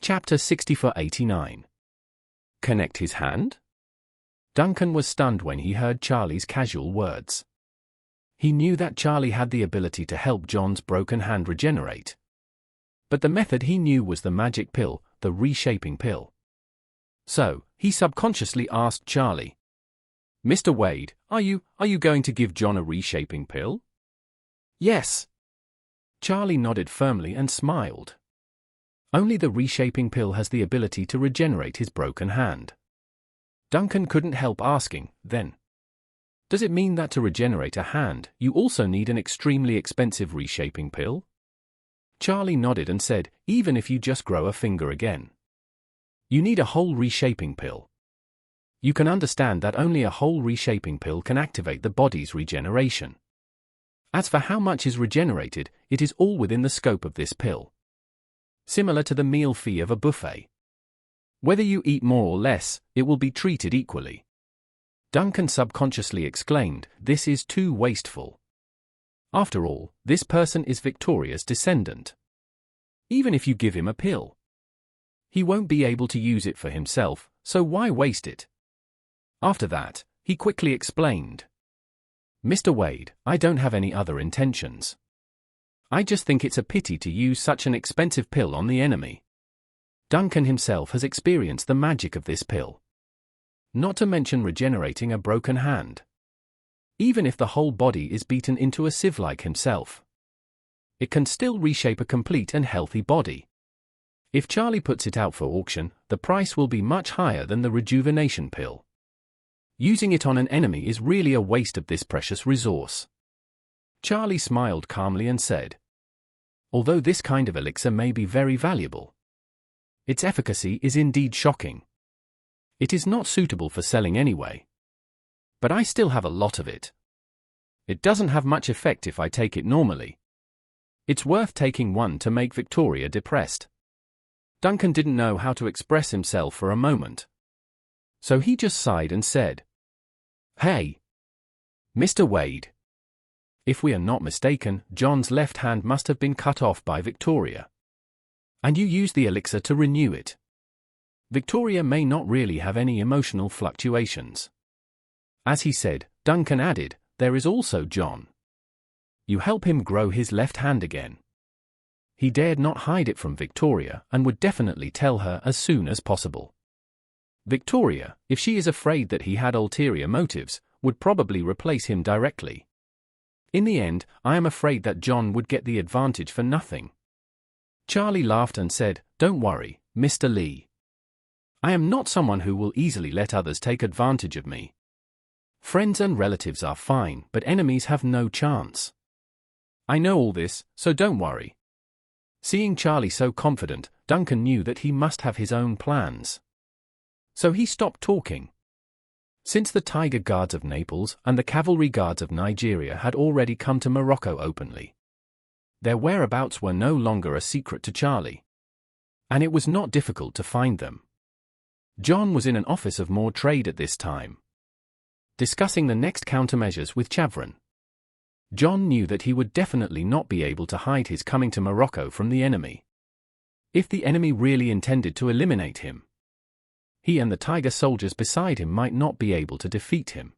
Chapter 64-89. Connect his hand? Duncan was stunned when he heard Charlie's casual words. He knew that Charlie had the ability to help John's broken hand regenerate. But the method he knew was the magic pill, the reshaping pill. So, he subconsciously asked Charlie, "Mr. Wade, are you going to give John a reshaping pill?" "Yes." Charlie nodded firmly and smiled. Only the reshaping pill has the ability to regenerate his broken hand. Duncan couldn't help asking, then, does it mean that to regenerate a hand, you also need an extremely expensive reshaping pill? Charlie nodded and said, even if you just grow a finger again. You need a whole reshaping pill. You can understand that only a whole reshaping pill can activate the body's regeneration. As for how much is regenerated, it is all within the scope of this pill. Similar to the meal fee of a buffet. Whether you eat more or less, it will be treated equally. Duncan subconsciously exclaimed, "This is too wasteful." After all, this person is Victoria's descendant. Even if you give him a pill, he won't be able to use it for himself, so why waste it? After that, he quickly explained, "Mr. Wade, I don't have any other intentions. I just think it's a pity to use such an expensive pill on the enemy." Duncan himself has experienced the magic of this pill. Not to mention regenerating a broken hand. Even if the whole body is beaten into a sieve like himself, it can still reshape a complete and healthy body. If Charlie puts it out for auction, the price will be much higher than the rejuvenation pill. Using it on an enemy is really a waste of this precious resource. Charlie smiled calmly and said, "Although this kind of elixir may be very valuable, its efficacy is indeed shocking. It is not suitable for selling anyway. But I still have a lot of it. It doesn't have much effect if I take it normally. It's worth taking one to make Victoria depressed." Duncan didn't know how to express himself for a moment. So he just sighed and said, "Hey, Mr. Wade. If we are not mistaken, John's left hand must have been cut off by Victoria. And you used the elixir to renew it. Victoria may not really have any emotional fluctuations." As he said, Duncan added, "There is also John. You help him grow his left hand again." He dared not hide it from Victoria and would definitely tell her as soon as possible. Victoria, if she is afraid that he had ulterior motives, would probably replace him directly. In the end, I am afraid that John would get the advantage for nothing. Charlie laughed and said, "Don't worry, Mr. Lee. I am not someone who will easily let others take advantage of me. Friends and relatives are fine, but enemies have no chance. I know all this, so don't worry." Seeing Charlie so confident, Duncan knew that he must have his own plans. So he stopped talking. Since the Tiger Guards of Naples and the Cavalry Guards of Nigeria had already come to Morocco openly, their whereabouts were no longer a secret to Charlie. And it was not difficult to find them. John was in an office of More Trade at this time, discussing the next countermeasures with Chavron. John knew that he would definitely not be able to hide his coming to Morocco from the enemy. If the enemy really intended to eliminate him, he and the Tiger soldiers beside him might not be able to defeat him.